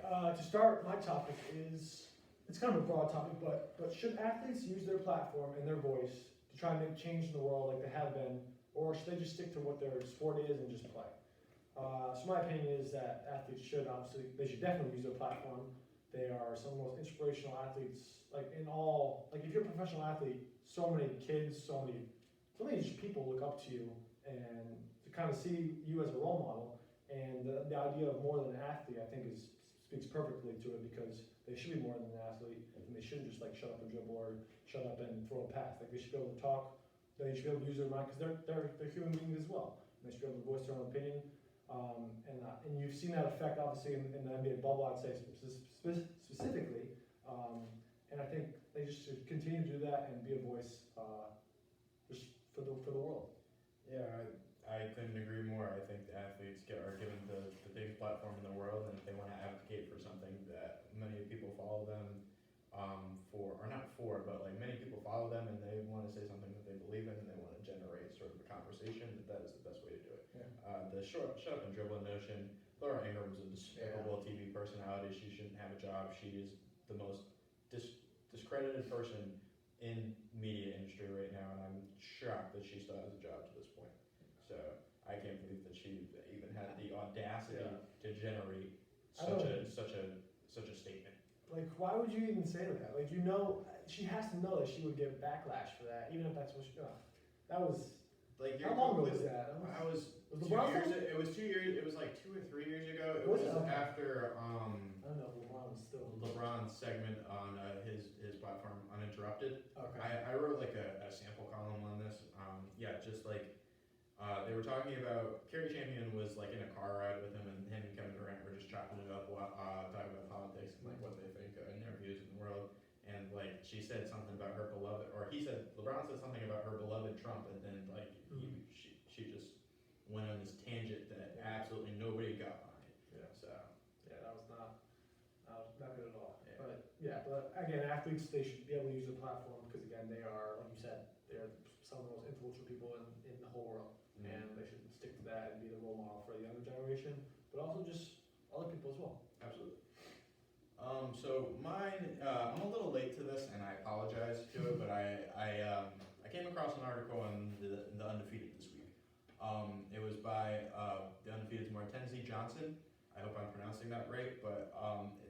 To start, my topic is, it's kind of a broad topic, but should athletes use their platform and their voice to try and make change in the world like they have been, or should they just stick to what their sport is and just play? So my opinion is that athletes should they should definitely use their platform. They are some of the most inspirational athletes, like if you're a professional athlete, so many kids, so many just people look up to you, and to kind of see you as a role model, and the idea of more than an athlete, I think speaks perfectly to it, because they should be more than an athlete, and they shouldn't just like shut up and dribble or shut up and throw a pass. Like they should be able to talk, they should be able to use their mind, because they're human beings as well. And they should be able to voice their own opinion. And you've seen that effect obviously in the NBA bubble, I'd say specifically. And I think they just should continue to do that and be a voice just for the world. Yeah, I couldn't agree more. I think the athletes are given the biggest platform in the world, and if they want to advocate for something that many people follow them but like many people follow them, and they want to say something that they believe in, and they want to generate sort of a conversation, that is the best way to do it. Yeah. The shut up and dribble notion. Laura Ingram's a despicable TV personality. She shouldn't have a job. She is the most discredited person in media industry right now, and I'm shocked that she still has a job to this point. So I can't believe that she even had the audacity to generate such a statement. Like, why would you even say that? Like, she has to know that she would get backlash for that, even if that's what she got. That was like, how long ago was that? I was 2 years. It was 2 years. It was like 2 or 3 years ago. It was after I don't know. LeBron was still LeBron's segment on his platform Uninterrupted. Okay. I wrote like a sample column on this. Just like they were talking about Kerry Champion was like in a car ride with him, and Kevin Durant were just chopping it up, talking about politics and like what they think and their views in the world. And like she said something about her beloved, or LeBron said something about her beloved Trump, and then like she just went on this tangent that absolutely nobody got behind. Yeah. So that was not good at all. Yeah. But again, athletes, they should be able to use their platform, because again, they are, like you said, they're some of the most influential people in the whole world, and they should stick to that and be the role model for the younger generation, but also just other people as well. Absolutely. So mine, I'm a little late to this, and I apologize to it, but I came across an article on the Undefeated this week. It was by the Undefeated's Martenzie Johnson. I hope I'm pronouncing that right, but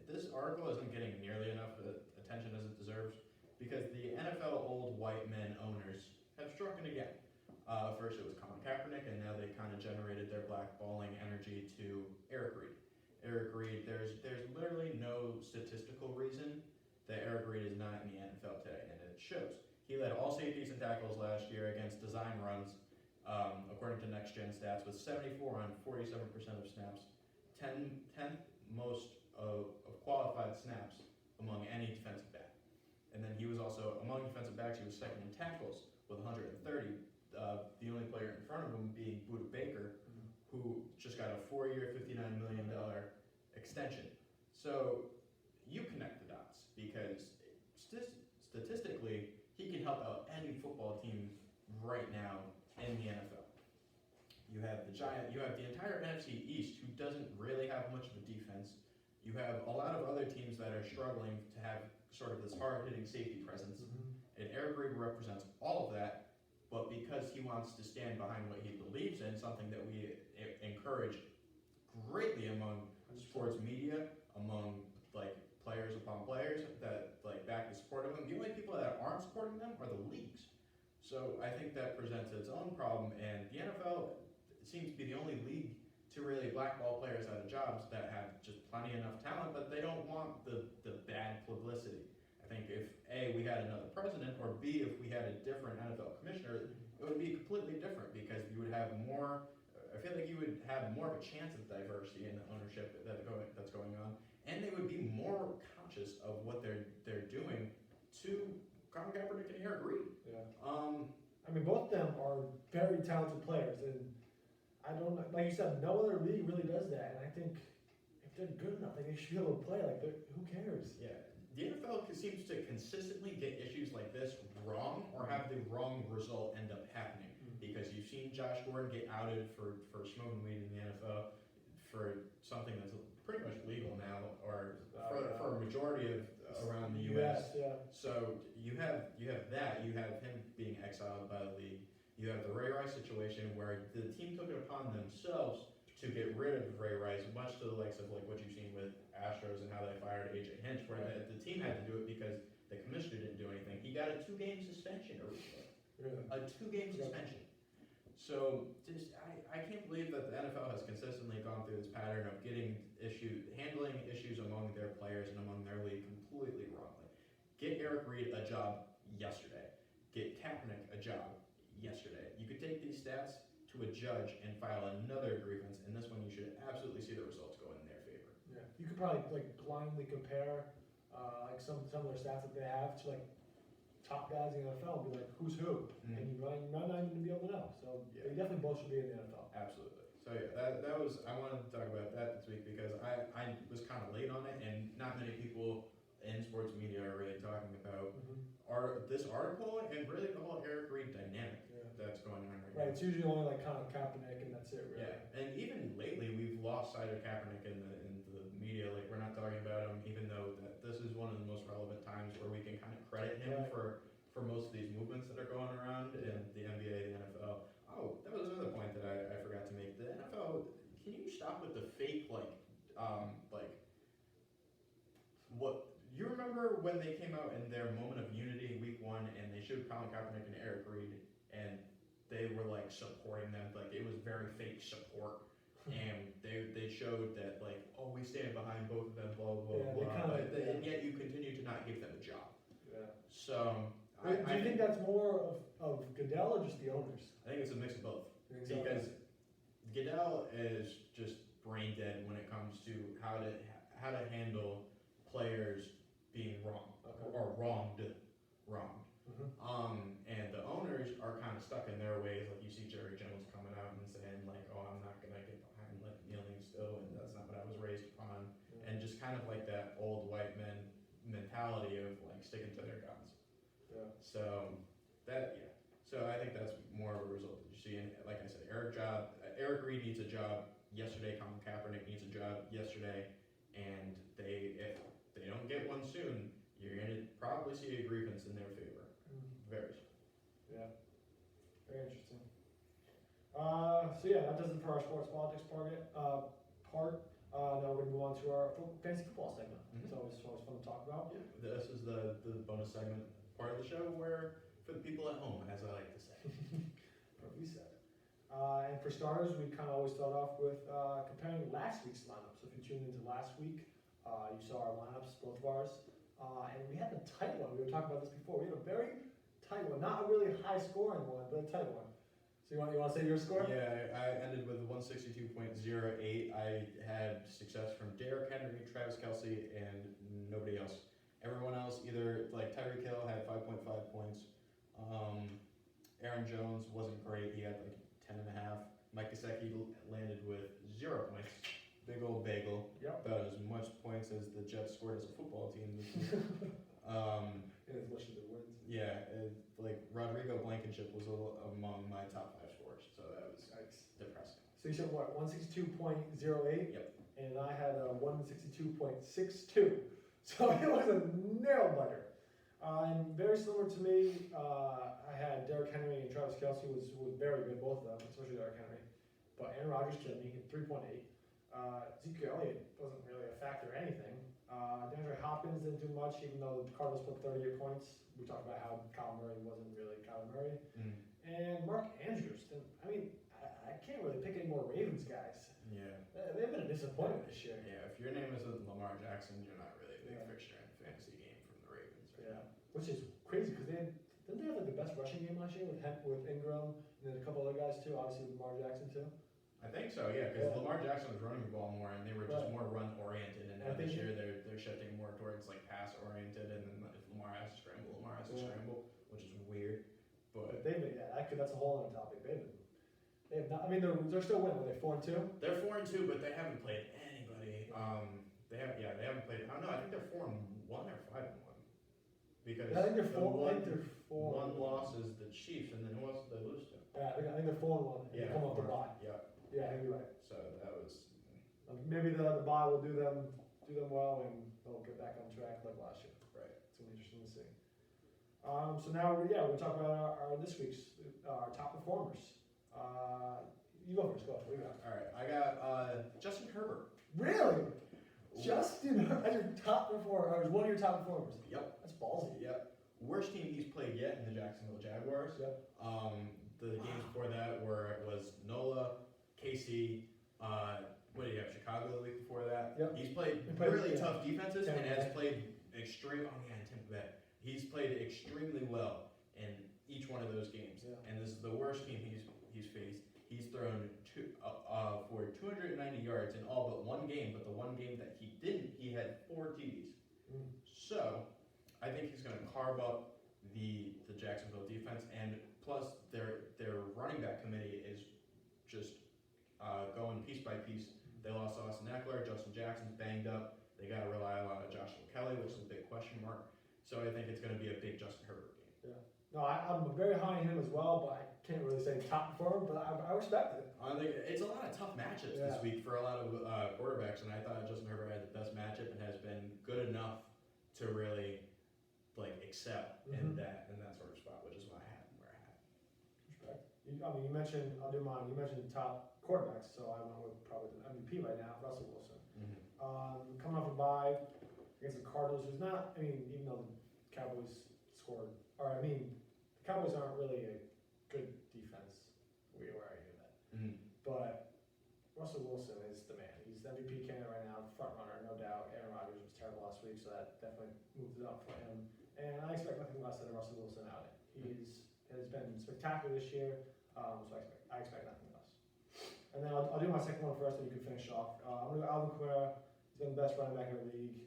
this article isn't getting nearly enough attention as it deserves, because the NFL old white men owners have struck again. First it was Colin Kaepernick, and now they kind of generated their blackballing energy to Eric Reid. Eric Reid, there's literally no statistical reason that Eric Reid is not in the NFL today, and it shows. He led all safeties and tackles last year against design runs, according to Next Gen Stats, with 74 on 47% of snaps, 10th most of qualified snaps among any defensive back. And then he was also, among defensive backs, he was second in tackles with 130, the only player in front of him being Budda Baker, who just got a 4-year, $59 million extension. So you connect the dots, because statistically, he can help out any football team right now in the NFL. You have the entire NFC East, who doesn't really have much of a defense. You have a lot of other teams that are struggling to have sort of this hard-hitting safety presence. And Eric Reid represents all of that, but because he wants to stand behind what he believes in, something that we encourage greatly among sports media, among like players upon players that like back the support of them. The only people that aren't supporting them are the leagues. So I think that presents its own problem, and the NFL seems to be the only league to really blackball players out of jobs that have just plenty enough talent, but they don't want the bad publicity. I think if A, we had another president, or B, if we had a different NFL commissioner, it would be completely different, because you would have more, I feel like you would have more of a chance of diversity in the ownership that's going on, and they would be more conscious of what they're doing to Colin Kaepernick and Eric Reid. I mean, both of them are very talented players, and I don't know, like you said, no other league really does that, and I think if they're good enough, they should be able to play. Like, who cares? Yeah. The NFL seems to consistently get issues like this wrong, or have the wrong result end up happening. Because you've seen Josh Gordon get outed for smoking weed in the NFL for something that's pretty much legal now, or have that. You have him being exiled by the league. You have the Ray Rice situation where the team took it upon themselves to get rid of Ray Rice, much to the likes of like what you've seen with Astros and how they fired AJ Hinch, where the team had to do it because the commissioner didn't do anything. He got a 2-game suspension originally. Really? A 2-game suspension. So just I can't believe that the NFL has consistently gone through this pattern of handling issues among their players and among their league completely wrongly. Get Eric Reed a job yesterday. Get Kaepernick a job yesterday. You could take these stats to a judge and file another grievance, and this one you should absolutely see the results go in their favor. Yeah. You could probably like blindly compare like some of their stats that they have to like top guys in the NFL and be like, who's who? And you might not even be able to know. So they definitely both should be in the NFL. Absolutely. So yeah, that was, I wanted to talk about that this week because I was kind of late on it, and not many people in sports media are really talking about this article and really the whole Eric Reed dynamic that's going on right now. Right, it's usually only like kind of Kaepernick and that's it, really. Yeah, and even lately we've lost sight of Kaepernick in the media. Like we're not talking about him, even though that this is one of the most relevant times where we can kind of credit him for most of these movements that are going around in the NBA, the NFL. Oh, that was another point that I forgot to make. The NFL, can you stop with the fake what? You remember when they came out in their moment of unity in week 1 and they showed Colin Kaepernick and Eric Reed and they were like supporting them, like it was very fake support, and they showed that like, oh, we stand behind both of them, blah blah blah, and yet you continue to not give them a job. Yeah. So do you think that's more of Goodell or just the owners? I think it's a mix of both, because Goodell is just brain dead when it comes to how to handle players being wrong or wronged. And the owners are kind of stuck in their ways. Like you see Jerry Jones coming out and saying like, oh, I'm not gonna get behind like kneeling still, and that's not what I was raised upon, and just kind of like that old white men mentality of like sticking to their guns. So so I think that's more of a result that you see. And like I said, Eric Reed needs a job yesterday. Colin Kaepernick needs a job yesterday, and if they don't get one soon, you're gonna probably see a grievance in their favor. Very soon. Yeah. Very interesting. So yeah, that does it for our sports politics part. Now we're gonna move on to our fantasy football segment. It's always fun to talk about. Yeah. This is the bonus segment part of the show where for the people at home, as I like to say. Perfectly said. And for starters, we kind of always start off with comparing last week's lineup. So if you tuned into last week, you saw our lineups, both of ours, and we had a tight one. We were talking about this before. We had a very tight one, not a really high scoring one, but a tight one. So you want to say your score? Yeah, I ended with 162.08. I had success from Derrick Henry, Travis Kelce, and nobody else. Everyone else, either like Tyreek Hill had 5.5 points. Aaron Jones wasn't great. He had like 10.5. Mike Gesicki landed with 0 points. Big old bagel. Yep. About as much points as the Jets scored as a football team this year. As much as it wins. Yeah, like Rodrigo Blankenship was among my top 5 scorers, so that was depressing. So you said what, 162.08? Yep. And I had a 162.62. So it was a nail biter. And very similar to me, I had Derrick Henry and Travis Kelce was very good, both of them, especially Derrick Henry. But Aaron Rodgers killed me, 3.8. Zeke Elliott wasn't really a factor or anything. DeAndre Hopkins didn't do much, even though the Cardinals put 38 points. We talked about how Kyler Murray wasn't really Kyler Murray. And Mark Andrews didn't, I can't really pick any more Ravens guys. Yeah. They've been a disappointment this year. Yeah, if your name isn't Lamar Jackson, you're not really a big fixture in the fantasy game from the Ravens. Right? Which is crazy because didn't they have like the best rushing game last year with Ingram and then a couple other guys too? Obviously with Lamar Jackson too. I think so, yeah, because Lamar Jackson was running the ball more, and they were just more run oriented. And now this year they're shifting more towards like pass oriented, and then if Lamar has to scramble, Lamar has to scramble, which is weird. But they've been, that's a whole other topic. They have not. They're still winning. Were they 4-2? They're 4-2, but they haven't played anybody. They haven't played. I don't know. I think they're 4-1 or 5-1. Because I think they're 4. One loss is the Chiefs, and then who else did they lose to? Yeah, I think they're 4-1. Yeah, they come off the bye. Yeah. Yeah, I think you're right. So that was. Maybe the bye will do them well, and they'll get back on track like last year. Right. It's gonna be interesting to see. So now, we're gonna talk about our this week's top performers. You go first. Go. What do you got? All right, I got Justin Herbert. Really? Justin as your top performer, or as one of your top performers? Yep. That's ballsy. Yep. Worst team he's played yet in the Jacksonville Jaguars. Yep. The games before that was NOLA, KC, what do you have, Chicago the week before that? Yep. He's played He played, really yeah. tough defenses Tampa and has Bay. played Tampa Bay. He's played extremely well in each one of those games. Yeah. And this is the worst team he's faced. He's thrown for 290 yards in all but one game, but the one game that he didn't, he had 4 TDs. Mm. So, I think he's going to carve up the Jacksonville defense, and plus their running back committee is just going piece by piece. They lost Austin Eckler, Justin Jackson's banged up. They got to rely a lot on Joshua Kelly, which is a big question mark. So I think it's going to be a big Justin Herbert game. No, I'm very high on him as well, but I can't really say top performer, but I respect it. I think it's a lot of tough matchups this week for a lot of quarterbacks, and I thought Justin Herbert had the best matchup and has been good enough to really excel in that sort of spot, which is why I have him where I have him. Respect. You mentioned, I'll do mine. You mentioned top quarterbacks, so I went with probably the MVP right now, Russell Wilson. Coming off a bye against the Cardinals, who's not, even though the Cowboys scored, the Cowboys aren't really a good defense. We already knew that. But Russell Wilson is the man. He's the MVP candidate right now, front runner, no doubt. Aaron Rodgers was terrible last week, so that definitely moved it up for him. And I expect nothing less than a Russell Wilson outing. Has been spectacular this year, so I expect nothing less. And then I'll do my second one first, and you can finish off. I'm going to go Alvin Kamara. He's been the best running back in the league.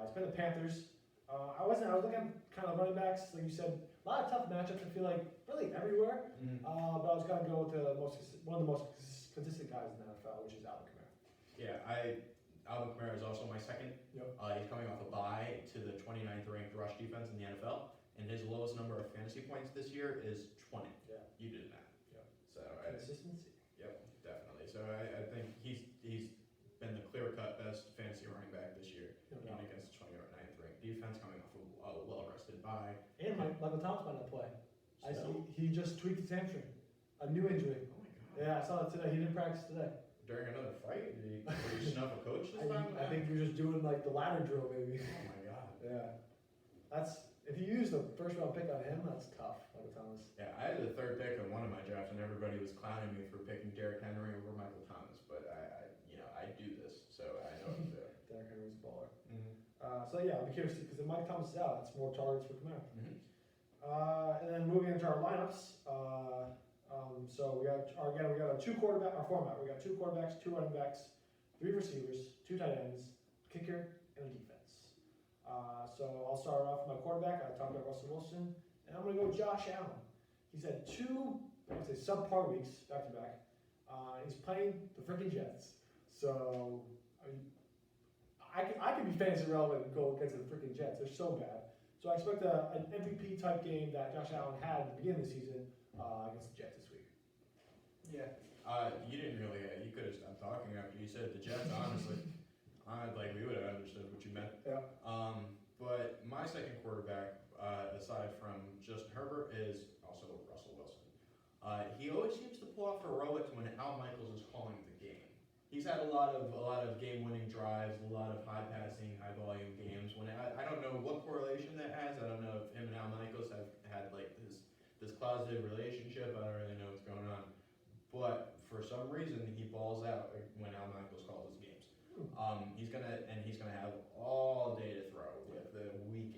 It's been the Panthers. I was looking at kind of running backs, like you said, a lot of tough matchups. I feel like really everywhere. But I was going to go with one of the most consistent guys in the NFL, which is Alvin Kamara. Yeah, Alvin Kamara is also my second. Yep. He's coming off a bye to the 29th ranked rush defense in the NFL, and his lowest number of fantasy points this year is 20. Yeah. You did that. Yep. So Consistency. Yep, definitely. So I think he's been the clear-cut best fantasy running back this year, No even doubt. against the 29th ranked defense, coming off a well-rested bye. And Michael Thomas might not play. I So- see he just tweaked his hamstring. A new injury. Oh my God. Yeah, I saw it today. He didn't practice today. During another fight, did he snuff a coach this time? I think you're just doing like the ladder drill, maybe. Oh my God. Yeah. If you use the first round pick on him, that's tough, Michael Thomas. Yeah, I had the 3rd pick on one of my drafts, and everybody was clowning me for picking Derrick Henry over Michael Thomas. But I do this, so I know what to do. Derrick Henry's a baller. So yeah, I'll be curious because if Mike Thomas is out, that's more targets for Kamara. And then moving into our lineups, so we got our format. We got 2 quarterbacks, 2 running backs, 3 receivers, 2 tight ends, a kicker, and a defense. So I'll start off with my quarterback. I talked about Russell Wilson, and I'm going to go with Josh Allen. He's had 2, subpar weeks back to back. He's playing the freaking Jets, so I can be fantasy relevant and go against the freaking Jets. They're so bad. So I expect an MVP type game that Josh Allen had at the beginning of the season against the Jets this week. Yeah. You didn't really. You could have stopped talking after you said the Jets. Honestly, we would have understood what you meant. Yeah. But my second quarterback, aside from Justin Herbert, is also Russell Wilson. He always seems to pull off heroics when Al Michaels is calling the game. He's had a lot of game-winning drives, a lot of high-passing, high-volume games. When I don't know what correlation that has. I don't know if him and Al Michaels have had this closeted relationship. I don't really know what's going on. But for some reason, he balls out when Al Michaels calls his games. He's gonna have all day to throw with the weak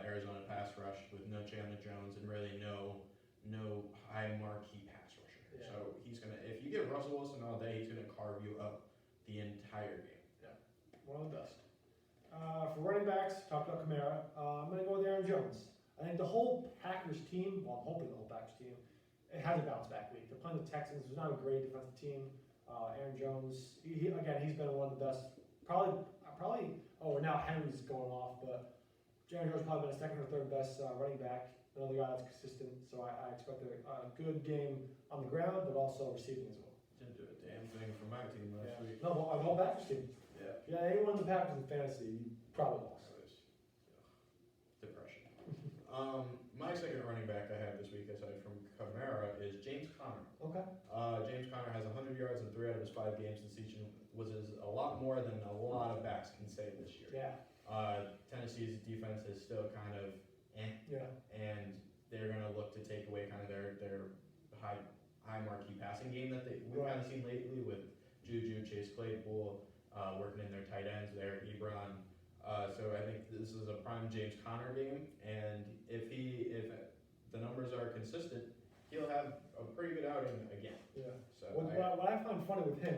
Arizona pass rush with no Chandler Jones and really no high marquee pass rusher. Yeah. So if you give Russell Wilson all day, he's gonna carve you up the entire game. One of the best. For running backs, talked about Kamara. I'm going to go with Aaron Jones. I think the whole Packers team, well, I'm hoping the whole Packers team, it has a bounce back week. They're playing the Texans, who's not a great defensive team. Aaron Jones, he's been one of the best. Now Henry's going off, but Aaron Jones probably been a second or third best running back. Another guy that's consistent, so I expect a good game on the ground, but also receiving as well. Didn't do a damn thing for my team last week. No, the whole Packers team. Yeah. Yeah, anyone in the Packers in fantasy, you probably lost. Depression. my second running back I have this week, aside from Kamara, is James Conner. Okay. James Conner has 100 yards in 3 out of his 5 games this season, which is a lot more than a lot of backs can say this year. Yeah. Tennessee's defense is still kind of Yeah. and they're going to look to take away kind of their high marquee passing game that we've kind of seen lately with Juju, Chase Claypool, working in their tight ends there, Ebron. So I think this is a prime James Conner game, and if the numbers are consistent, he'll have a pretty good outing again. Yeah. So What I found funny with him,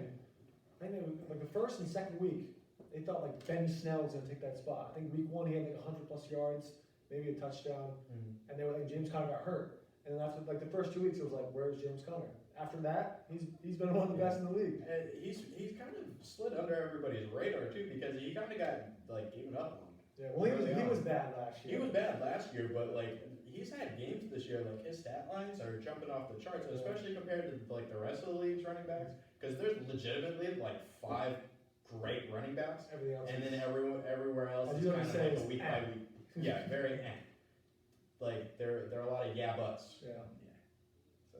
I think like the first and second week, they thought like Benny Snell was gonna take that spot. I think week 1 he had like 100+ yards, maybe a touchdown, and they were like James Conner got hurt. And then after like the first 2 weeks, it was like, where's James Conner? After that, he's been one of the best in the league. And he's kind of slid under everybody's radar too, because he kind of got like given up on. Yeah, well, he was bad last year. He was bad last year, but like he's had games this year, like his stat lines are jumping off the charts, especially compared to like the rest of the league's running backs. Because there's legitimately like 5 great running backs, Everything else. and then everywhere else is kind of like a week by week. Yeah, very like there are a lot of buts. Yeah. So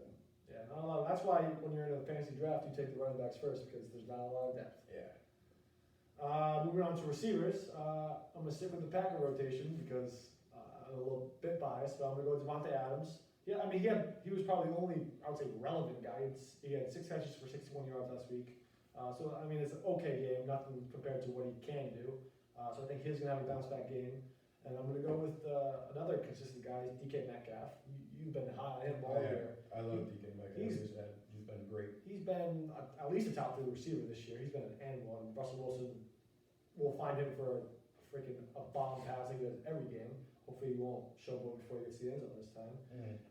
Yeah, not a lot. That's why when you're in a fantasy draft, you take the running backs first because there's not a lot of depth. yeah. Moving on to receivers, I'm gonna stick with the Packer rotation because I'm a little bit biased, but I'm gonna go with Devontae Adams. Yeah, I mean he was probably the only, I would say, relevant guy. He had 6 catches for 61 yards last week. So I mean it's an okay game, nothing compared to what he can do. So I think he's gonna have a bounce back game. And I'm gonna go with another consistent guy, DK Metcalf. You've been high on him all year. I love DK Metcalf. He's been great. He's been at least a top 3 receiver this year. He's been an N1. Russell Wilson will find him for a bomb pass he does every game. Hopefully he won't show up before he gets to the end zone this time.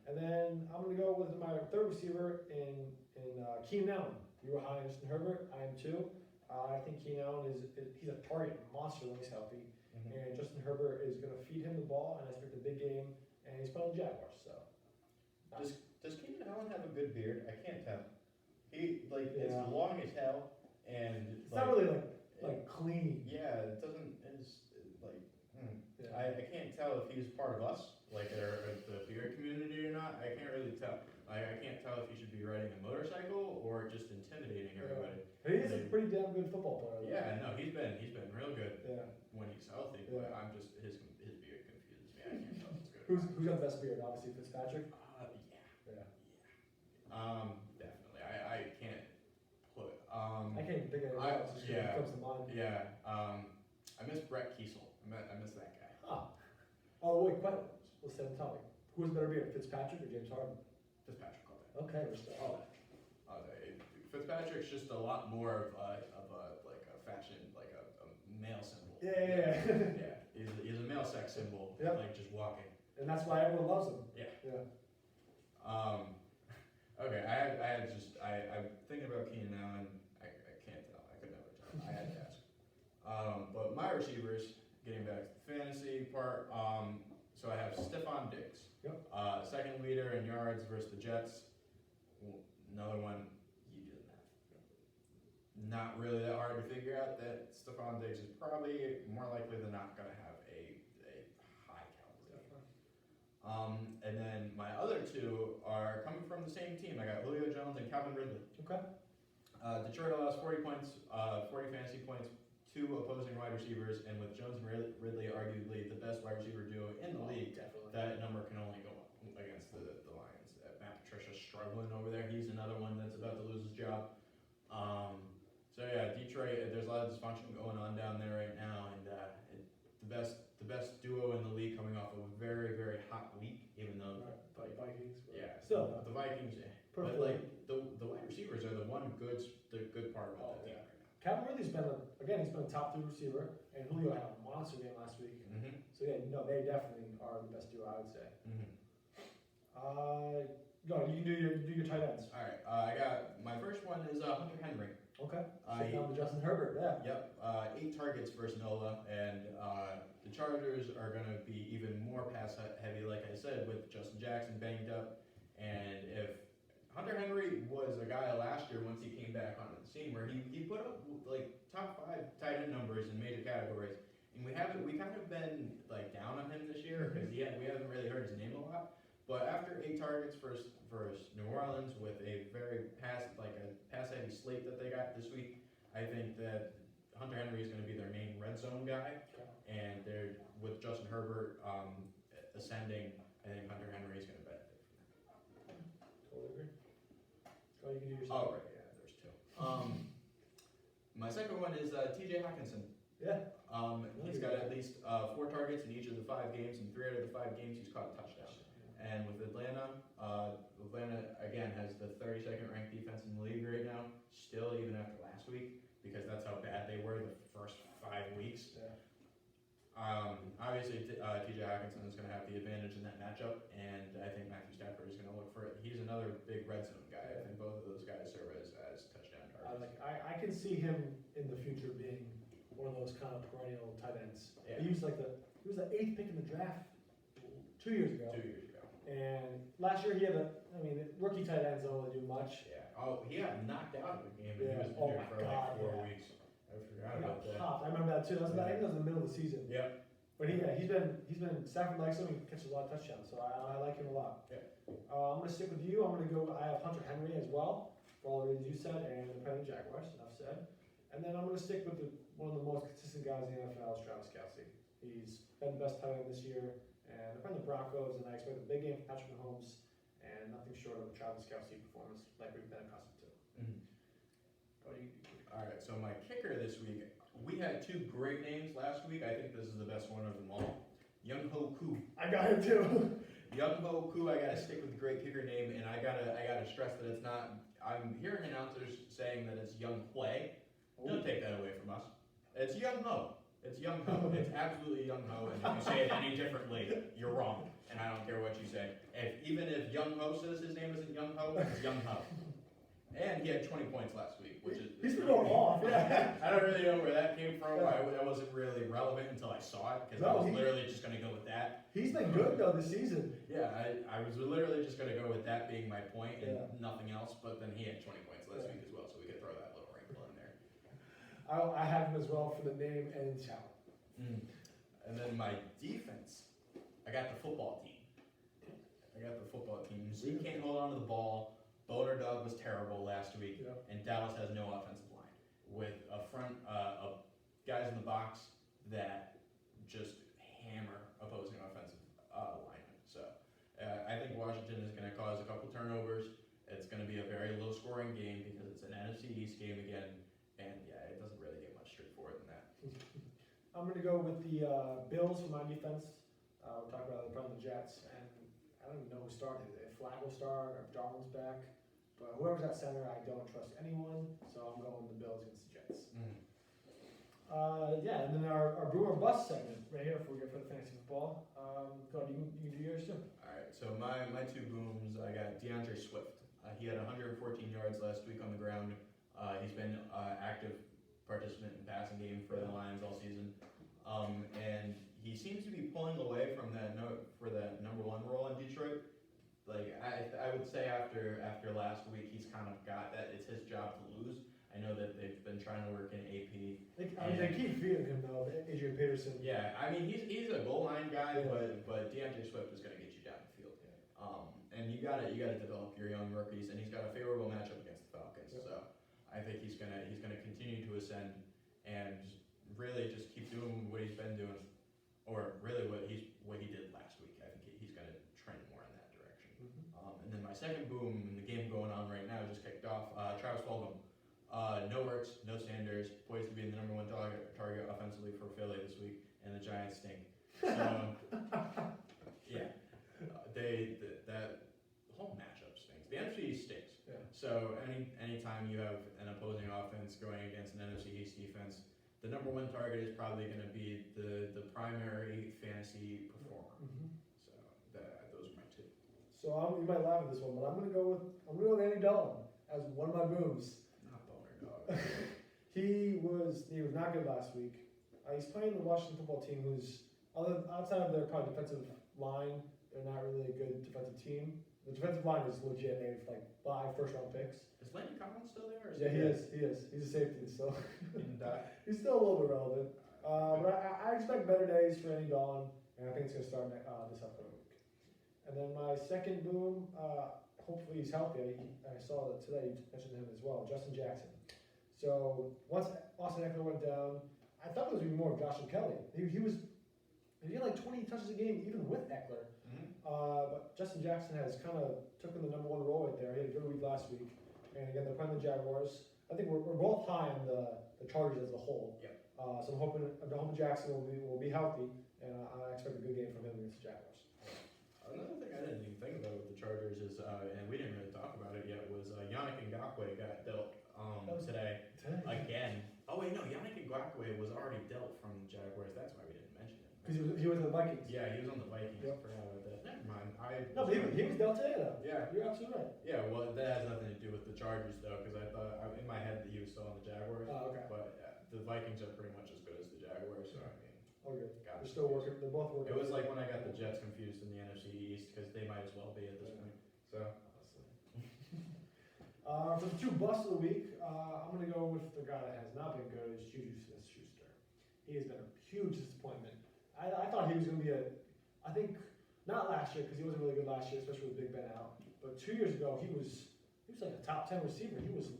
And then I'm gonna go with my third receiver in Keenan Allen. You were high on Justin Herbert. I am too. I think Keenan Allen he's a target monster when he's healthy. And Justin Herbert is going to feed him the ball, and I expect a big game, and he's playing the Jaguars, so. Does Keenan Allen have a good beard? I can't tell. It's long as hell, and It's not really like clean. Yeah, it doesn't. It's like Yeah. I can't tell if he's part of us, like or the beard community or not. I can't really tell. I can't tell if he should be riding a motorcycle or just intimidating everybody. But he is a pretty damn good football player. Though. Yeah, no, he's been real good Yeah. when he's healthy. Yeah. But I'm just his beard confuses me. I can't tell if it's good. Who's got the best beard? Obviously Fitzpatrick. Yeah. Yeah. Definitely. I can't put. I can't even think of anyone else. Just yeah. comes to mind. Yeah. I miss Brett Kiesel. I miss that guy. Ah. Oh wait, quite. Let's say tell me. Who's better beard, Fitzpatrick or James Harden? Fitzpatrick all day. Okay, respect. All day. Fitzpatrick's just a lot more of a like a fashion, like a male symbol. Yeah. Yeah. He's a male sex symbol. Yep. Like just walking. And that's why everyone loves him. Yeah. Yeah. Okay, I'm thinking about Keenan Allen. I can't tell. I could never tell. I had to ask. But my receivers, getting back to the fantasy part, so I have Stephon Diggs. Yep. Second leader in yards versus the Jets. Another one you didn't have. Not really that hard to figure out that Stephon Diggs is probably more likely than not going to have a high caliber game. And then my other 2 are coming from the same team. I got Julio Jones and Calvin Ridley. Okay. Detroit allows 40 points, 40 fantasy points to opposing wide receivers, and with Jones and Ridley arguably the best wide receiver duo in the league, Definitely. that number can only go up against the Lions. Matt Patricia's struggling over there. He's another one that's about to lose his job. So yeah, Detroit, there's a lot of dysfunction going on down there right now, and the best duo in the league coming off of a very, very hot week, even though Vikings. yeah, Still. the Vikings. But Perfect. like the wide receivers are the good part about that team right now. Calvin Ridley's been he's been a top 3 receiver, and Julio had a monster game last week. Mm-hmm. So yeah, no, they definitely are the best duo, I would say. Mm-hmm. No, you can do your tight ends. All right, I got my first one is Hunter Henry. Okay. Sitting down to Justin Herbert, yeah. Yep, 8 targets versus Nola, and the Chargers are going to be even more pass heavy, like I said, with Justin Jackson banged up. And if Hunter Henry was a guy last year once he came back onto the scene where he put up like top 5 tight end numbers in major categories, and we we kind of been like down on him this year because we haven't really heard his name a lot. But after 8 targets versus New Orleans with a very pass heavy slate that they got this week, I think that Hunter Henry is going to be their main red zone guy, and they're with Justin Herbert ascending. I think Hunter Henry is going to benefit from that. Totally agree. Oh, you can do yourself. Oh right, yeah, there's 2. My second one is T.J. Hawkinson. Yeah. He's got at least 4 targets in each of the 5 games, and 3 out of the 5 games he's caught a touchdown. And with Atlanta, Atlanta again has the 32nd ranked defense in the league right now, still even after last week, because that's how bad they were the first 5 weeks. Yeah. Obviously, T.J. Hawkinson is going to have the advantage in that matchup, and I think Matthew Stafford is going to look for it. He's another big red zone guy. I think both of those guys serve as touchdown targets. I can see him in the future being one of those kind of perennial tight ends. Yeah. He was the 8th pick in the draft 2 years ago. 2 years ago. And last year he had rookie tight ends don't really do much. Yeah. Oh, he got knocked out of the game, and Yeah. he was Oh injured my for God, like 4 yeah. weeks. I forgot He about got that. popped. I remember that too. I think that was in the middle of the season. Yep. But he's been Stafford likes him. He catches a lot of touchdowns, so I like him a lot. Yeah. I'm gonna stick with you. I have Hunter Henry as well for all the reasons you said, and the Penny Jaguars. Enough said. And then I'm gonna stick with one of the most consistent guys in the NFL is Travis Kelce. He's been the best tight end this year, and they're playing the Broncos, and I expect a big game from Patrick Mahomes, and nothing short of a Travis Kelce performance like we've been accustomed to. All right, so my kicker this week, we had 2 great names last week. I think this is the best one of them all. Young Ho Koo. I got him too. Young Ho Koo, I gotta stick with the great kicker name, and I gotta stress that it's not. I'm hearing announcers saying that it's Young Hui. Don't take that away from us. It's Young Ho. It's Young Ho. It's absolutely Young Ho, and if you say it any differently, you're wrong. And I don't care what you say. Even if Young Ho says his name isn't Young Ho, it's Young Ho. And he had 20 points last week, which is... He's been going off, yeah. I don't really know where that came from. That wasn't really relevant until I saw it, because I was literally just going to go with that. He's been good, though, this season. Yeah, I was literally just going to go with that being my point and Yeah. nothing else, but then he had 20 points last week as well, so we could throw that little wrinkle in there. I have him as well for the name and talent. And then my defense, I got the football team. Zeke can't hold on to the ball. Boner Dog was terrible last week, and Dallas has no offensive line. With a front of guys in the box that just hammer opposing offensive linemen. So I think Washington is going to cause a couple turnovers. It's going to be a very low-scoring game because it's an NFC East game again, and yeah, it doesn't really get much straightforward than that. I'm going to go with the Bills for my defense. We're talking about the Jets, and I don't even know who started. If Flacco started or if Darnold's back. But whoever's at center, I don't trust anyone, so I'm going with the Bills against the Jets. And then our Boomer Bust segment right here for the fantasy football. Go ahead, you can do yours too. All right, so my 2 booms, I got DeAndre Swift. He had 114 yards last week on the ground. He's been active participant in the passing game for the Lions all season, and he seems to be pulling away from that number 1 role in Detroit. Like I would say after last week, he's kind of got that. It's his job to lose. I know that they've been trying to work in AP. They keep feeding him though, Adrian Peterson. Yeah, I mean he's a goal line guy, but DeAndre Swift is going to get you down the field. And you gotta develop your young rookies, and he's got a favorable matchup against the Falcons. So I think he's gonna continue to ascend and really just keep doing what he's been doing, or really what he did last week. I think he's gonna trend more in that direction. And then my second boom, in the game going on right now, just kicked off. Travis Fulgham, no Works, no Sanders, poised to be the number 1 target offensively for Philly this week, and the Giants stink. So yeah, that whole matchup stinks. The NFC East stinks. Yeah. So anytime you have an opposing offense going against an NFC East defense, the number 1 target is probably going to be the primary fantasy performer. So those are my 2. So you might laugh at this one, but I'm gonna go with Andy Dalton as one of my booms. Not Boner Dog. He was not good last week. He's playing the Washington football team, who's outside of their probably defensive line, they're not really a good defensive team. The defensive line is legit. They have like 5 first-round picks. Is Landon Collins still there? Yeah, he is. He is. He's a safety, so He didn't die. he's still a little bit relevant. But I I expect better days for Andy Dalton, and I think it's going to start this upcoming week. And then my second boom, hopefully he's healthy. I saw that today, you mentioned him as well, Justin Jackson. So once Austin Eckler went down, I thought it was going to be more of Josh Kelly. He had like 20 touches a game even with Eckler. But Justin Jackson has kind of taken the number one role right there. He had a good week last week. And again, they're playing the Jaguars. I think we're both high on the Chargers as a whole. Yep. So I'm hoping Jackson will be healthy, and I expect a good game from him against the Jaguars. Another thing I didn't even think about with the Chargers is, and we didn't really talk about it yet, was Yannick Ngakoue got dealt today again. Oh wait, no, Yannick Ngakoue was already dealt from the Jaguars. That's why we didn't mention him. Because he was in the Vikings. Yeah, he was on the Vikings. Yep. I forgot about that. Never mind. No, but he was dealt today though. Yeah. You're absolutely right. Yeah, well, that has nothing to do with the Chargers though, because I thought in my head that he was still on the Jaguars. Oh, okay. But the Vikings are pretty much as good as the Jaguars, so I mean. Oh, good. got They're it. still working. They're both working. It was like when I got the Jets confused in the NFC East because they might as well be at this point. So. For the two busts of the week, I'm going to go with the guy that has not been good, is Juju Smith-Schuster. He has been a huge disappointment. I thought he was going to be I think, not last year, because he wasn't really good last year, especially with Big Ben out, but 2 years ago, he was like a top 10 receiver. He was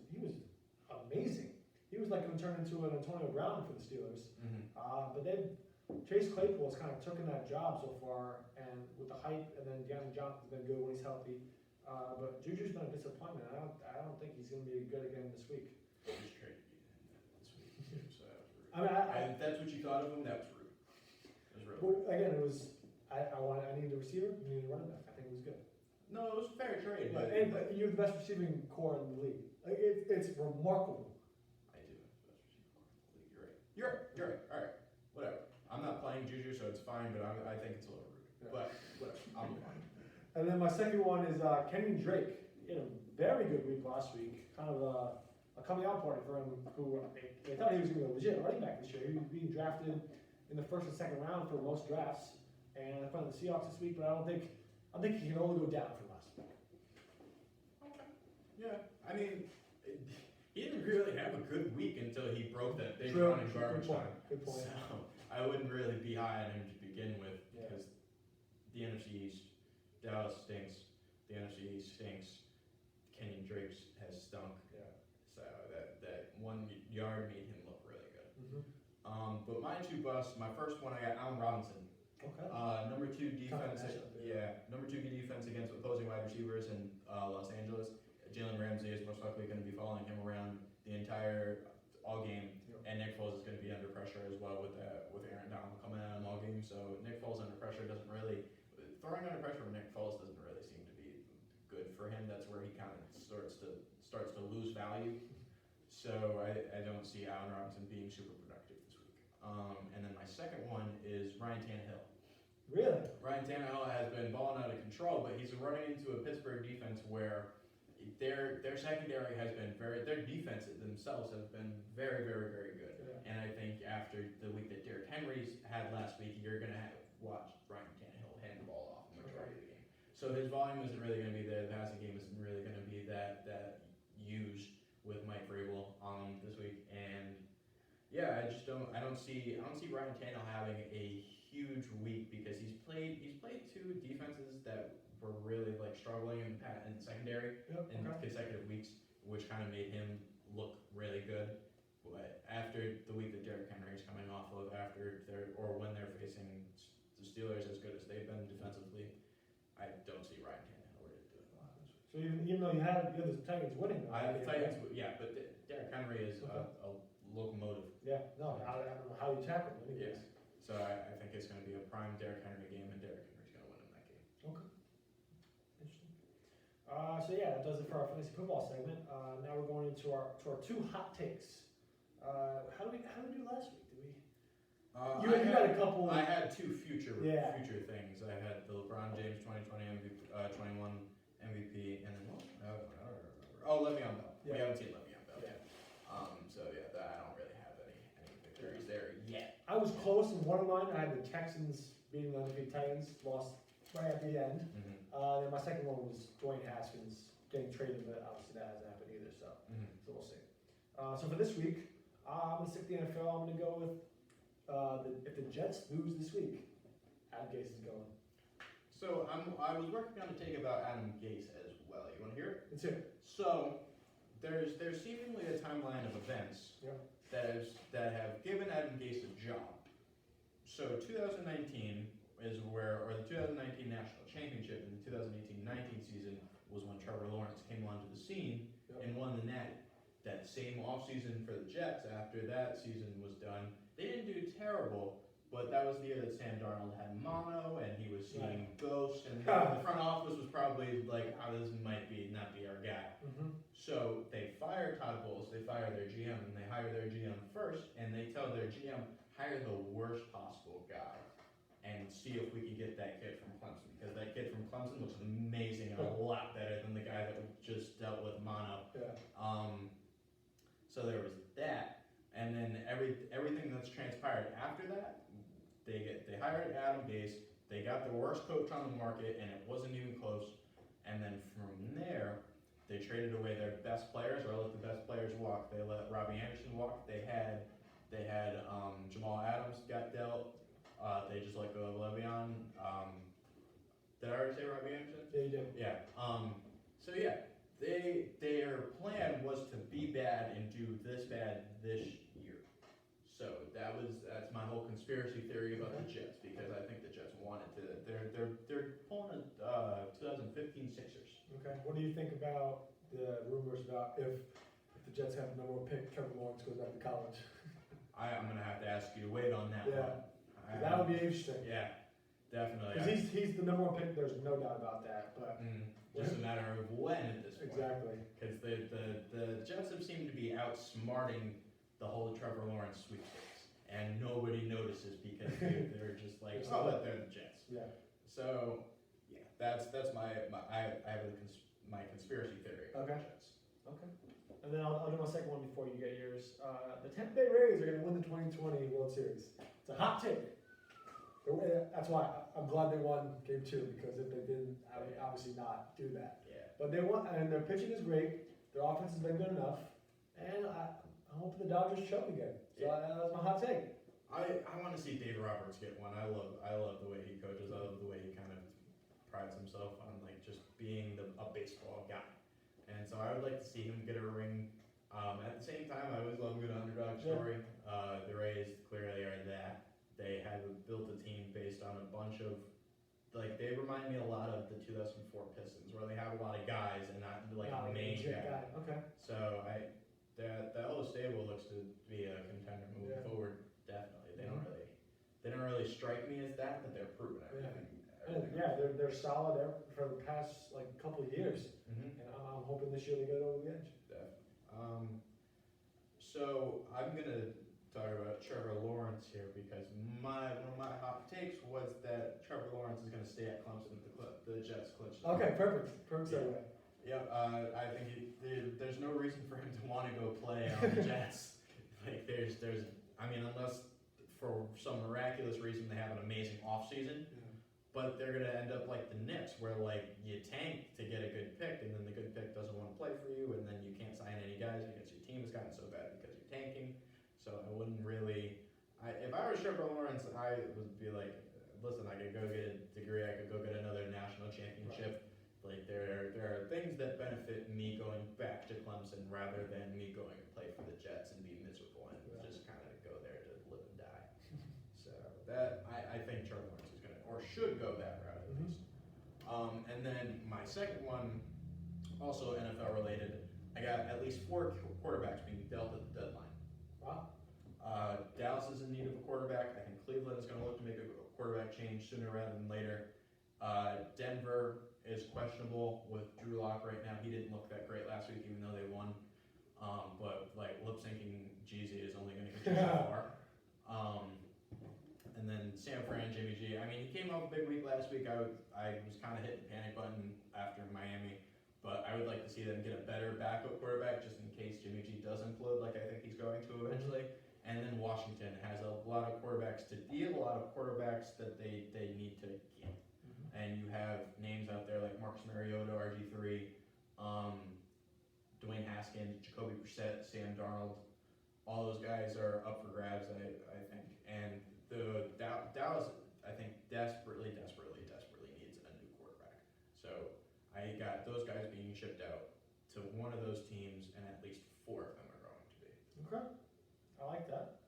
amazing. He was like going to turn into an Antonio Brown for the Steelers. But then Chase Claypool has kind of taken that job so far, and with the hype, and then Deontay Johnson's been good when he's healthy. But Juju's been a disappointment. I don't think he's going to be good again this week. Just traded you this week too, so that was rude. I mean, If that's what you thought of him, that was rude. It was really Well, rude. again, it was I needed a receiver, you needed a running back. I think it was good. No, it was a fair trade, but But you're the best receiving core in the league. Like, it's remarkable. I do. You're right. You're right. All right. Whatever. I'm not playing Juju, so it's fine. But I think it's a little rude. Yeah. But whatever. I'll move on. And then my second one is Kenyon Drake. He had a very good week last week. Kind of a coming out party for him. Who they thought he was going to be a legit running back this year. He was being drafted in the first and second round for most drafts. And I playing the Seahawks this week, but I think he can only go down from last week. Okay. Yeah. I mean, he didn't really have a good week until he broke that big True. running garbage time. Good point. So I wouldn't really be high on him to begin with Yeah. because the NFC East, Dallas stinks. The NFC East stinks. Kenyon Drake has stunk. Yeah. So that 1 yard made him look really good. Mm-hmm. But my two busts. My first one, I got Allen Robinson. Okay. Number 2 defense. matchup, Number 2 defense against opposing wide receivers in Los Angeles. Jalen Ramsey is most likely going to be following him around the entire all game. Yep. And Nick Foles is going to be under pressure as well with Aaron Donald coming out in all game. So Nick Foles under pressure throwing under pressure from Nick Foles doesn't really seem to be good for him. That's where he kind of starts to lose value. So I don't see Allen Robinson being super productive this week. And then my second one is Ryan Tannehill. Really? Ryan Tannehill has been balling out of control, but he's running into a Pittsburgh defense where their secondary has been their defense themselves has been very, very, very good. Yeah. And I think after the week that Derrick Henry's had last week, you're going to watch Ryan Tannehill hand the ball off the majority of the game. So his volume isn't really going to be there. The passing game isn't really going to be that used with Mike Vrabel this week. And yeah, I don't see Ryan Tannehill having a huge week because he's played two defenses that were really like struggling in the secondary in consecutive weeks, which kind of made him look really good. But after the week that Derrick Henry is coming off of, when they're facing the Steelers as good as they've been defensively, I don't see Ryan Tannehill really doing a lot this week. So even though you had the Titans winning, though, The Titans, yeah, but Derrick Henry is a locomotive. Yeah, no, I don't know how you tackle him. Anyways. So I think it's going to be a prime Derrick Henry game, and Derrick Henry's going to win in that game. Okay. Interesting. So yeah, that does it for our fantasy football segment. Now we're going into our two hot takes. How did we do last week? Did we? You had a couple. I had two future Yeah. things. I had the LeBron James 2020 MVP, 21 MVP, and then Le'Veon Bell. Yeah. We haven't seen Le'Veon Bell Yeah. yet. So yeah, I don't really have any victories there yet. I was close in one of mine. I had the Texans beating the undefeated Titans, lost right at the end. Then my second one was Dwayne Haskins getting traded, but obviously that hasn't happened either. So we'll see. So for this week, I'm gonna stick the NFL. I'm gonna go with if the Jets lose this week, Adam Gase is going. So I was working on a take about Adam Gase as well. You want to hear it? It's it. So there's seemingly a timeline of events Yeah. that have given Adam Gase a job. So 2019 is where, or the 2019 National Championship and the 2018-19 season was when Trevor Lawrence came onto the scene Yep. and won the Natty. That same offseason for the Jets, after that season was done, they didn't do terrible, but that was the year that Sam Darnold had mono and he was seeing ghosts, and the front office was probably like, oh, this might not be our guy. Mm-hmm. So they fire Todd Bowles, they fire their GM, and they hire their GM first, and they tell their GM, hire the worst possible guy and see if we can get that kid from Clemson, because that kid from Clemson looks amazing and a lot better than the guy that just dealt with mono. Yeah. So there was that, and then everything that's transpired after that, they hired Adam Gase, they got the worst coach on the market, and it wasn't even close. And then from there, they traded away their best players, or let the best players walk. They let Robbie Anderson walk. They had Jamal Adams got dealt. They just let go of Le'Veon. Did I already say Robbie Anderson? Yeah, you did. Yeah. So yeah, their plan was to be bad and do this bad this year. So that's my whole conspiracy theory about the Jets, because I think the Jets wanted to. They're pulling a 2015 Sixers. Okay. What do you think about the rumors about if the Jets have the number one pick, Trevor Lawrence goes back to college? I'm gonna have to ask you to wait on that Yeah. one. That would be interesting. Yeah, definitely. Because he's the number one pick. There's no doubt about that. But Just a matter of when at this point. exactly. Because the Jets have seemed to be outsmarting the whole Trevor Lawrence sweepstakes, and nobody notices because they're just like, oh, they're the Jets. Yeah. So yeah, that's my my conspiracy theory about Okay. the Jets. Okay. And then I'll do my second one before you get yours. The Tampa Bay Rays are going to win the 2020 World Series. It's a hot take. That's why I'm glad they won Game 2, because if they didn't, I would obviously not do that. Yeah. But they won, and their pitching is great. Their offense has been good enough, and I'm hoping the Dodgers choke again. So Yeah. that's my hot take. I want to see Dave Roberts get one. I love the way he coaches. I love the way he kind of prides himself on like just being a baseball guy. And so I would like to see him get a ring. At the same time, I always love a good underdog story. The Rays clearly are that. They have built a team based on a bunch of, like, they remind me a lot of the 2004 Pistons, where they have a lot of guys and not like a main guy. Okay. So that whole stable looks to be a contender moving Yeah. forward. Definitely, they don't really strike me as that, but they're proven everything. And yeah, they're solid for the past like couple of years, Mm-hmm. and I'm hoping this year they get over the edge. So I'm gonna talk about Trevor Lawrence here, because one of my hot takes was that Trevor Lawrence is gonna stay at Clemson if the Jets clinch. Okay, perfect segue. Yep. I think there's no reason for him to want to go play on the Jets. Like I mean, unless for some miraculous reason they have an amazing offseason. But they're gonna end up like the Knicks, where like you tank to get a good pick, and then the good pick doesn't want to play for you, and then you can't sign any guys because your team has gotten so bad because you're tanking. So I wouldn't really. If I was Trevor Lawrence, I would be like, listen, I could go get a degree, I could go get another national championship. Right. Like there are things that benefit me going back to Clemson rather than me going to play for the Jets and be miserable and just kind of go there to live and die. So that I think Trevor Lawrence is gonna, or should go that route at least. And then my second one, also NFL related, I got at least 4 quarterbacks being dealt at the deadline. Wow. Dallas is in need of a quarterback. I think Cleveland is going to look to make a quarterback change sooner rather than later. Denver is questionable with Drew Lock right now. He didn't look that great last week, even though they won. But like lip syncing Jeezy is only going to get you so far. And then San Fran, Jimmy G. I mean, he came off a big week last week. I was kind of hitting the panic button after Miami, but I would like to see them get a better backup quarterback just in case Jimmy G does implode, like I think he's going to eventually. And then Washington has a lot of quarterbacks to deal, a lot of quarterbacks that they need to get. And you have names out there like Marcus Mariota, RG3, Dwayne Haskins, Jacoby Brissett, Sam Darnold. all those guys are up for grabs, I think. And the Dallas, I think, desperately needs a new quarterback. So I got those guys being shipped out to one of those teams, and at least 4 of them are going to be. Okay, I like that.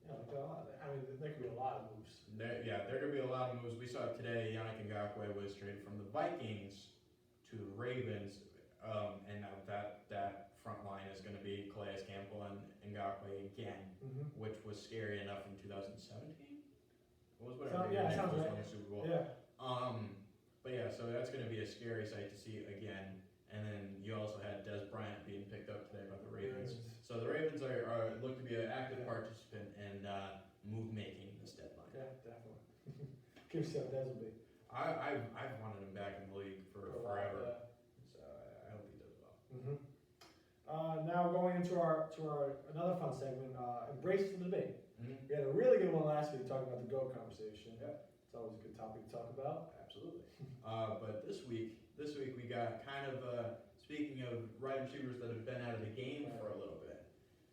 Yeah, I like that a lot. I mean, there could be a lot of moves. There are going to be a lot of moves. We saw today Yannick Ngakoue was traded from the Vikings to the Ravens, and now that front line is going to be Calais Campbell and Ngakoue again, which was scary enough in 2017. What was whatever year they sounds won right. the Super Bowl. Yeah. But yeah, so that's going to be a scary sight to see again. And then you also had Des Bryant being picked up today by the Ravens. So the Ravens are look to be an active participant in move making this deadline. Yeah, definitely. Curious how Des will be. I've wanted him back in the league for a while, forever. yeah. So I hope he does well. Now going into our another fun segment, embrace the debate. Mm-hmm. We had a really good one last week talking about the GOAT conversation. Yeah. It's always a good topic to talk about. Absolutely. But this week we got kind of speaking of wide receivers that have been out of the game for a little bit.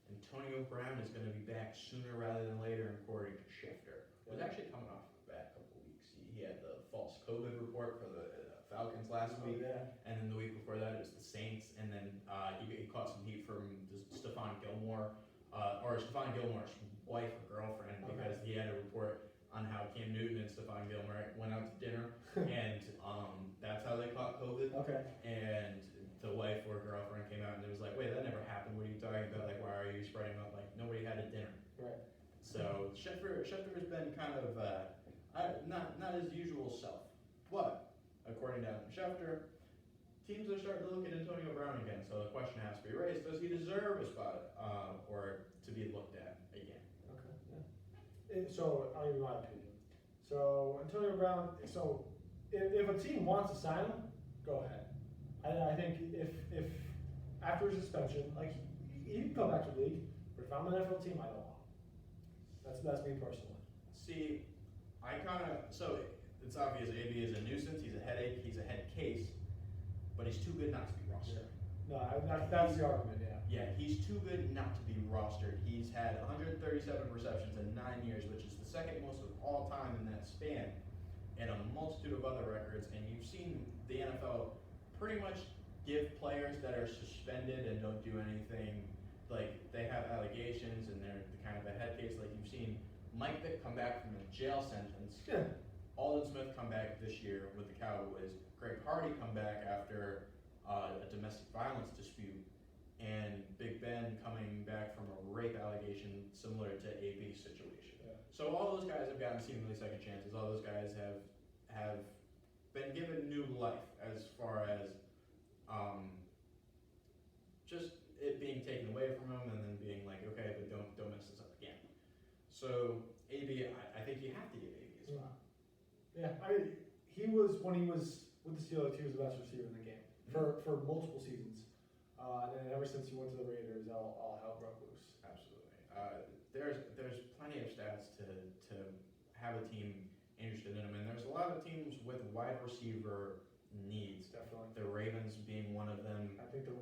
Antonio Brown is going to be back sooner rather than later, according to Schefter. Was actually coming off a bad couple of weeks. He had the false COVID report for the Falcons last week, and then the week before that it was the Saints, and then he caught some heat from Stephon Gilmore, or Stephon Gilmore's wife or girlfriend, because he had a report on how Cam Newton and Stephon Gilmore went out to dinner, and that's how they caught COVID. Okay. And the wife or girlfriend came out and it was like, wait, that never happened. What are you talking about? Like, why are you spreading out? Like, nobody had a dinner. Right. So Schefter has been kind of not his usual self. But according to Adam Schefter, teams are starting to look at Antonio Brown again. So the question has to be raised: does he deserve a spot or to be looked at again? Okay. Yeah. So I'll give you my opinion. So Antonio Brown. So if a team wants to sign him, go ahead. I think if after his suspension, like he can come back to the league, but if I'm an NFL team, I don't want him. That's me personally. See, so it's obvious AB is a nuisance. He's a headache. He's a head case, but he's too good not to be rostered. No, that's the argument. Yeah. Yeah, he's too good not to be rostered. He's had 137 receptions in 9 years, which is the second most of all time in that span, and a multitude of other records. And you've seen the NFL pretty much give players that are suspended and don't do anything, like they have allegations and they're kind of a head case. Like you've seen Mike Vick come back from a jail sentence. Yeah. Alden Smith come back this year with the Cowboys. Greg Hardy come back after a domestic violence dispute. And Big Ben coming back from a rape allegation similar to AB's situation. Yeah. So all those guys have gotten seemingly second chances. All those guys have been given new life as far as just it being taken away from them and then being like, okay, but don't mess this up again. So AB, I think you have to give AB a spot. Yeah, I mean, when he was with the Steelers, he was the best receiver in the game for multiple seasons. And then ever since he went to the Raiders, all hell broke loose. Absolutely. There's plenty of stats to have a team interested in him, and there's a lot of teams with wide receiver needs. Definitely. The Ravens being one of them. I think the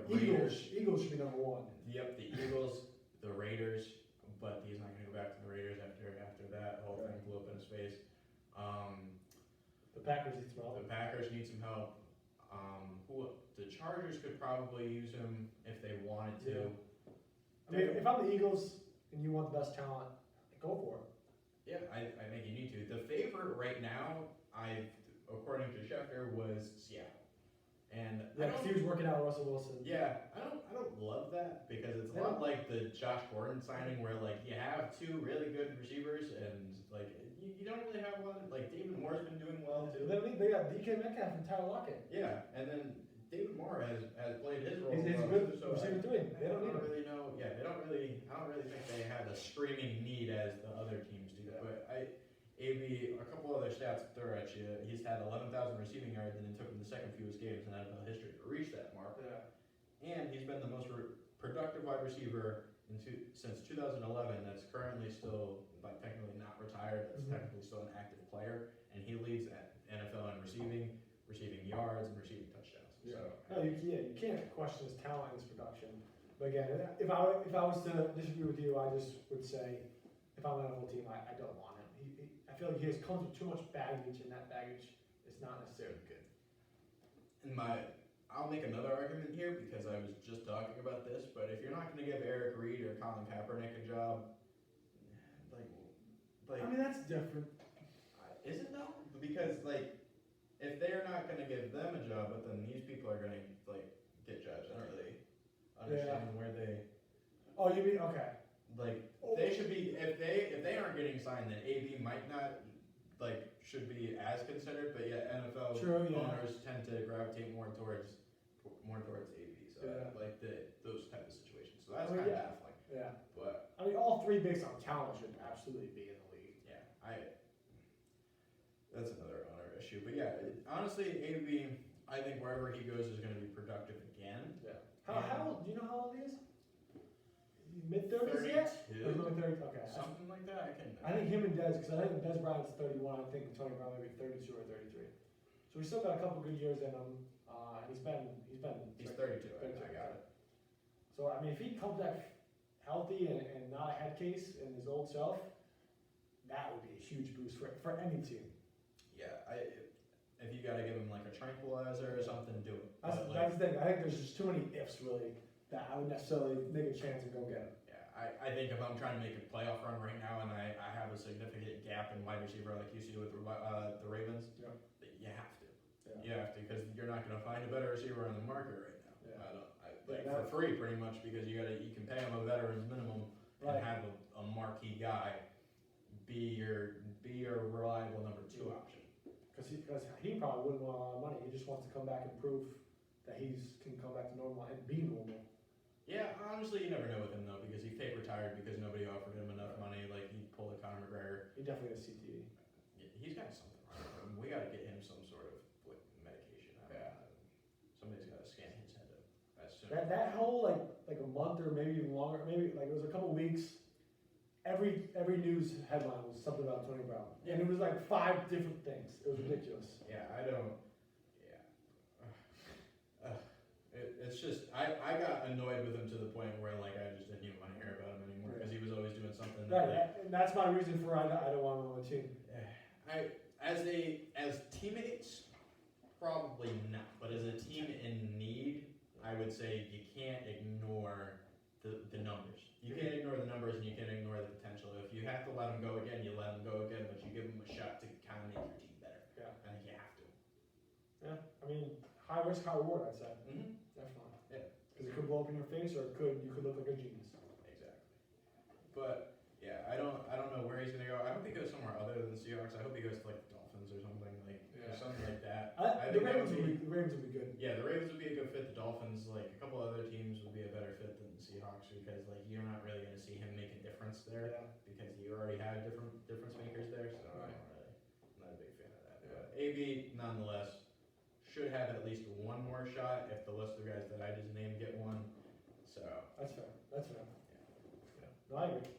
Raiders. Eagles should be number one. Yep, the Eagles, the Raiders, but he's not going to go back to the Raiders after that whole thing blew up in his face. The Packers need some help. The Packers need some help. The Chargers could probably use him if they wanted to. I mean, if I'm the Eagles and you want the best talent, go for it. Yeah, I think you need to. The favorite right now, according to Schefter, was Seattle. And he was working out with Russell Wilson. Yeah, I don't love that because it's a lot like the Josh Gordon signing where like you have two really good receivers and like you don't really have one. Like David Moore's been doing well too. They got DK Metcalf and Tyler Lockett. Yeah, and then David Moore has played his role. He's a good receiver too. They don't need him. Really know. Yeah, I don't really think they have a screaming need as the other teams do. Yeah. But AB, a couple other stats to throw at you. He's had 11,000 receiving yards, and it took him the second fewest games in NFL history to reach that mark. Yeah. And he's been the most productive wide receiver since 2011. That's currently still technically not retired. That's technically still an active player, and he leads at NFL in receiving yards, and receiving touchdowns. Yeah. So No, you can't question his talent and his production. But again, if I was to disagree with you, I just would say, if I'm an NFL team, I don't want him. I feel like he comes with too much baggage, and that baggage is not necessarily good. I'll make another argument here because I was just talking about this, but if you're not going to give Eric Reed or Colin Kaepernick a job, like I mean, that's different. is it though? Because like, if they're not going to give them a job, but then these people are going to like get judged, I don't really understand where they. Oh, you mean okay? Like they should be if they aren't getting signed, then AB might not should be as considered, but yet NFL owners tend to gravitate more towards AB. So like those type of situations. So that's kind of baffling. Yeah. But I mean, all three based on talent should absolutely be in the league. yeah, that's another owner issue. But yeah, honestly, AB, I think wherever he goes is going to be productive again. Yeah. How old? Do you know how old he is? Mid-30s yet? 32, Okay. something like that. I think him and Dez, because I think Dez Bryant's 31. I think Tony Brown maybe 32 or 33. So he's still got a couple good years in him. And he's 32. I got it. So I mean, if he comes back healthy and not a head case in his old self, that would be a huge boost for any team. Yeah, if you got to give him like a tranquilizer or something, do it. That's the thing. I think there's just too many ifs really that I would necessarily make a chance and go get him. Yeah, I think if I'm trying to make a playoff run right now and I have a significant gap in wide receiver like you see with the Ravens, you have to. Yeah. You have to, because you're not going to find a better receiver on the market right now. For free, pretty much, because you can pay him a veteran's minimum and have a marquee guy be your reliable number 2 option. Because he probably wouldn't want a lot of money. He just wants to come back and prove that he can come back to normal and be normal. Yeah, honestly, you never know with him though, because he fake retired because nobody offered him enough money. Like he pulled a Conor McGregor. He definitely has CTE. Yeah, he's got something wrong with him. We got to get him some sort of medication. Somebody's got to scan his head up as soon. That whole like a month or maybe even longer, maybe like it was a couple weeks. Every news headline was something about Tony Brown, and it was like 5 different things. It was ridiculous. Yeah, I don't. It's just I got annoyed with him to the point where like I just didn't even want to hear about him anymore because he was always doing something. And that's my reason for I don't want him on the team. As teammates, probably not. But as a team in need, I would say you can't ignore the numbers. You can't ignore the numbers and you can't ignore the potential. If you have to let him go again, you let him go again, but you give him a shot to kind of make your team better. Yeah. I think you have to. Yeah, I mean, high risk, high reward, I'd say. Mm-hmm. Definitely. Yeah. Because it could blow up in your face, or you could look like a genius. Exactly. But yeah, I don't know where he's gonna go. I hope he goes somewhere other than the Seahawks. I hope he goes to like the Dolphins or something like that. The Ravens would be good. Yeah, the Ravens would be a good fit. The Dolphins, like a couple other teams, would be a better fit than the Seahawks because like you're not really gonna see him make a difference there because you already have difference makers there. So I'm not a big fan of that. But AB, nonetheless, should have at least one more shot if the list of guys that I just named get one. So that's fair. Yeah. No, I agree.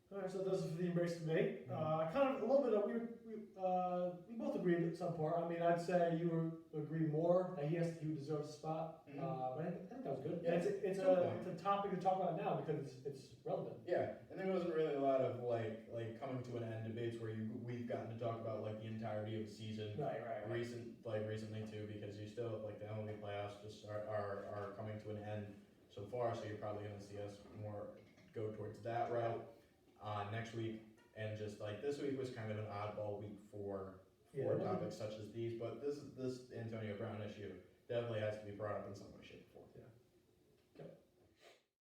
All right, so those are for the embrace debate. Kind of a little bit of we both agreed at some part. I mean, I'd say you would agree more that he deserves a spot. But I think that was good. Yeah, it's a topic to talk about now because it's relevant. Yeah, and there wasn't really a lot of like coming to an end debates where we've gotten to talk about like the entirety of the season. Right. Recently too, because you still like the MLB playoffs just are coming to an end so far. So you're probably going to see us more go towards that route next week. And just like this week was kind of an oddball week for topics such as these, but this Antonio Brown issue definitely has to be brought up in some way,